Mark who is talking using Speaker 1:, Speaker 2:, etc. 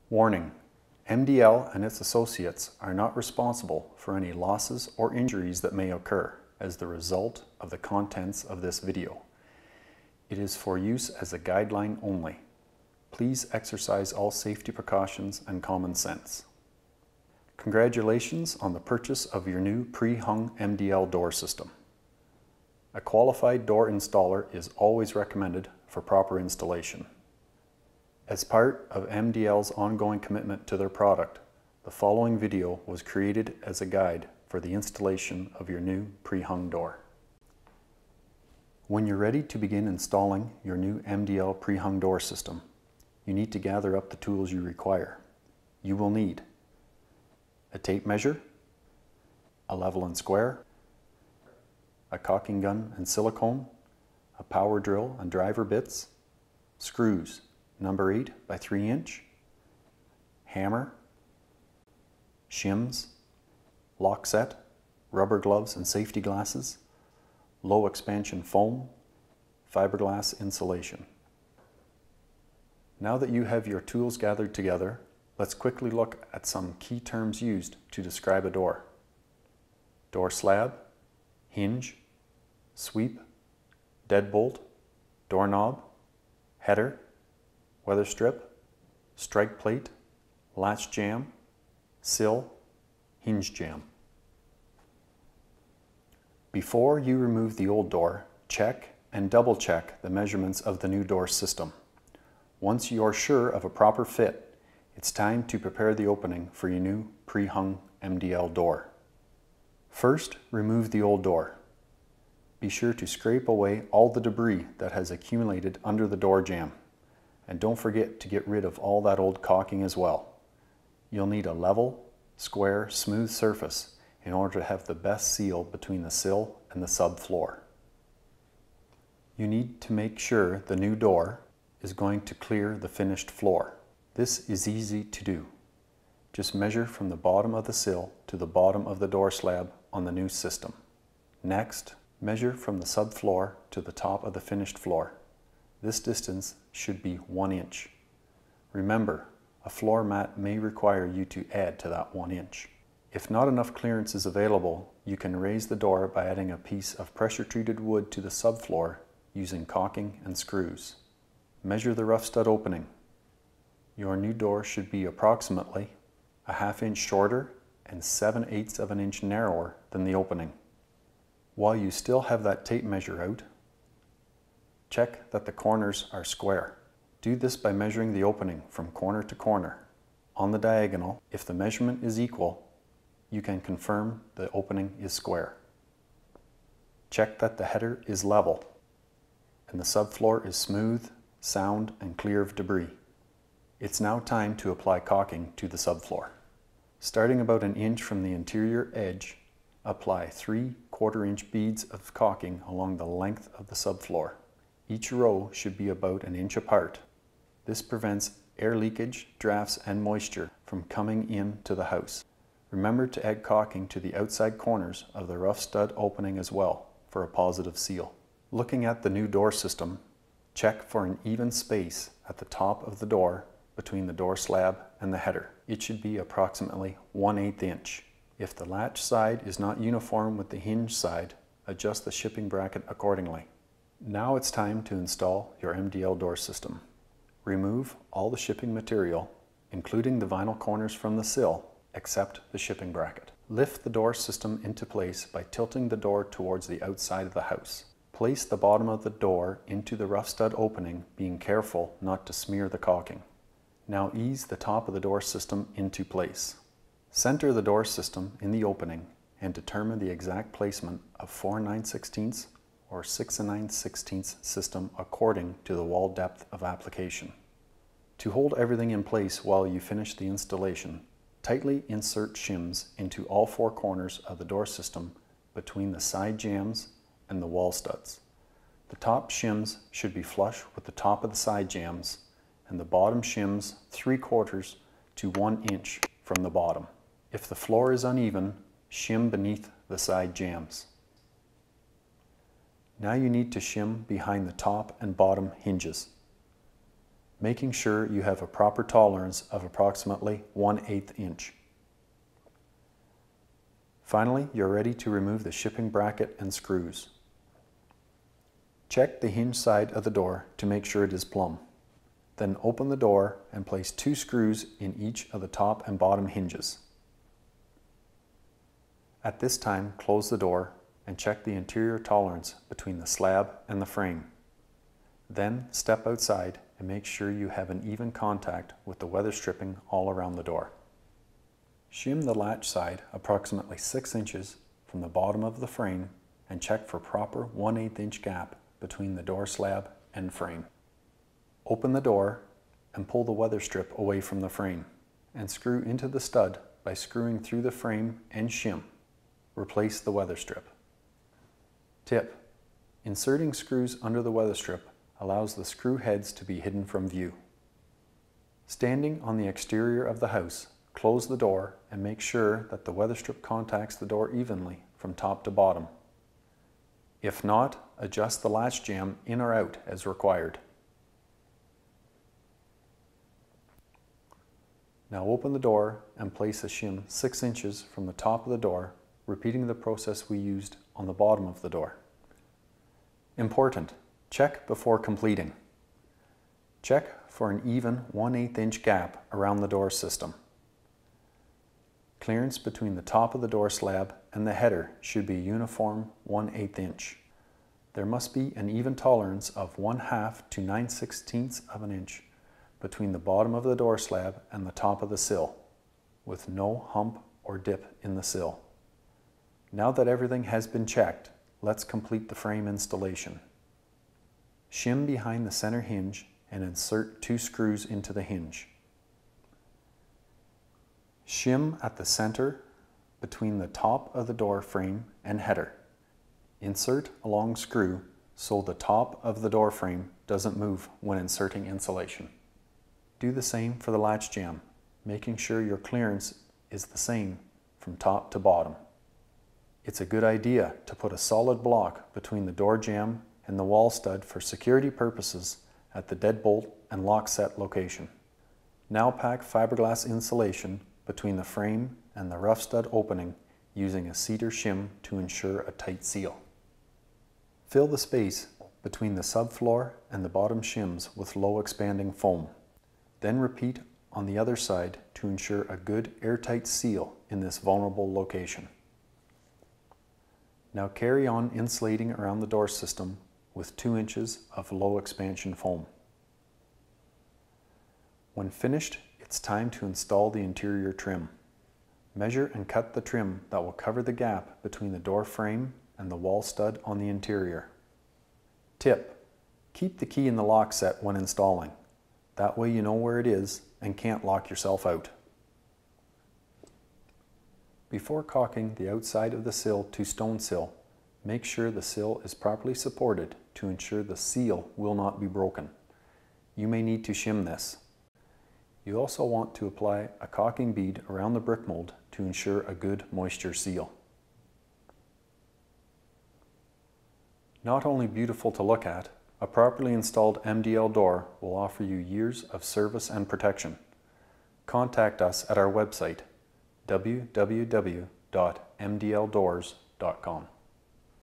Speaker 1: Warning: MDL and its associates are not responsible for any losses or injuries that may occur as the result of the contents of this video. It is for use as a guideline only. Please exercise all safety precautions and common sense. Congratulations on the purchase of your new pre-hung MDL door system. A qualified door installer is always recommended for proper installation. As part of MDL's ongoing commitment to their product, the following video was created as a guide for the installation of your new pre-hung door. When you're ready to begin installing your new MDL pre-hung door system, you need to gather up the tools you require. You will need a tape measure, a level and square, a caulking gun and silicone, a power drill and driver bits, screws number 8 by 3 inch, hammer, shims, lock set, rubber gloves and safety glasses, low expansion foam, fiberglass insulation. Now that you have your tools gathered together, let's quickly look at some key terms used to describe a door. Door slab, hinge, sweep, deadbolt, doorknob, header, weather strip, strike plate, latch jamb, sill, hinge jamb. Before you remove the old door, check and double check the measurements of the new door system. Once you're sure of a proper fit, it's time to prepare the opening for your new pre-hung MDL door. First, remove the old door. Be sure to scrape away all the debris that has accumulated under the door jamb. And don't forget to get rid of all that old caulking as well. You'll need a level, square, smooth surface in order to have the best seal between the sill and the subfloor. You need to make sure the new door is going to clear the finished floor. This is easy to do. Just measure from the bottom of the sill to the bottom of the door slab on the new system. Next, measure from the subfloor to the top of the finished floor. This distance should be 1 inch. Remember, a floor mat may require you to add to that 1 inch. If not enough clearance is available, you can raise the door by adding a piece of pressure-treated wood to the subfloor using caulking and screws. Measure the rough stud opening. Your new door should be approximately a ½ inch shorter and 7/8 of an inch narrower than the opening. While you still have that tape measure out, check that the corners are square. Do this by measuring the opening from corner to corner. On the diagonal, if the measurement is equal, you can confirm the opening is square. Check that the header is level and the subfloor is smooth, sound, and clear of debris. It's now time to apply caulking to the subfloor. Starting about 1 inch from the interior edge, apply 3/4 inch beads of caulking along the length of the subfloor. Each row should be about 1 inch apart. This prevents air leakage, drafts, and moisture from coming into the house. Remember to add caulking to the outside corners of the rough stud opening as well for a positive seal. Looking at the new door system, check for an even space at the top of the door between the door slab and the header. It should be approximately 1/8 inch. If the latch side is not uniform with the hinge side, adjust the shipping bracket accordingly. Now it's time to install your MDL door system. Remove all the shipping material, including the vinyl corners from the sill, except the shipping bracket. Lift the door system into place by tilting the door towards the outside of the house. Place the bottom of the door into the rough stud opening, being careful not to smear the caulking. Now ease the top of the door system into place. Center the door system in the opening and determine the exact placement of 4 9/16 or 6 9/16 system according to the wall depth of application. To hold everything in place while you finish the installation, tightly insert shims into all 4 corners of the door system between the side jambs and the wall studs. The top shims should be flush with the top of the side jambs and the bottom shims 3/4 to 1 inch from the bottom. If the floor is uneven, shim beneath the side jambs. Now you need to shim behind the top and bottom hinges. making sure you have a proper tolerance of approximately 1/8 inch. Finally, you're ready to remove the shipping bracket and screws. Check the hinge side of the door to make sure it is plumb. Then open the door and place 2 screws in each of the top and bottom hinges. At this time, close the door and check the interior tolerance between the slab and the frame. Then step outside and make sure you have an even contact with the weather stripping all around the door. Shim the latch side approximately 6 inches from the bottom of the frame and check for proper 1/8 inch gap between the door slab and frame. Open the door and pull the weather strip away from the frame and screw into the stud by screwing through the frame and shim. Replace the weather strip. Tip: inserting screws under the weather strip allows the screw heads to be hidden from view. Standing on the exterior of the house, close the door and make sure that the weather strip contacts the door evenly from top to bottom. If not, adjust the latch jamb in or out as required. Now open the door and place a shim 6 inches from the top of the door, repeating the process we used on the bottom of the door. Important: check before completing. Check for an even 1/8 inch gap around the door system. Clearance between the top of the door slab and the header should be uniform 1/8 inch. There must be an even tolerance of 1/2 to 9/16 of an inch between the bottom of the door slab and the top of the sill, with no hump or dip in the sill. Now that everything has been checked, let's complete the frame installation. Shim behind the center hinge and insert 2 screws into the hinge. Shim at the center between the top of the door frame and header. Insert a long screw so the top of the door frame doesn't move when inserting insulation. Do the same for the latch jamb, making sure your clearance is the same from top to bottom. It's a good idea to put a solid block between the door jamb and the wall stud for security purposes at the deadbolt and lock set location. Now pack fiberglass insulation between the frame and the rough stud opening using a cedar shim to ensure a tight seal. Fill the space between the subfloor and the bottom shims with low expanding foam. Then repeat on the other side to ensure a good airtight seal in this vulnerable location. Now carry on insulating around the door system with 2 inches of low expansion foam. When finished, it's time to install the interior trim. Measure and cut the trim that will cover the gap between the door frame and the wall stud on the interior. Tip: keep the key in the lock set when installing. That way you know where it is and can't lock yourself out. Before caulking the outside of the sill to stone sill, make sure the sill is properly supported to ensure the seal will not be broken. You may need to shim this. You also want to apply a caulking bead around the brick mold to ensure a good moisture seal. Not only beautiful to look at, a properly installed MDL door will offer you years of service and protection. Contact us at our website, www.mdldoors.com.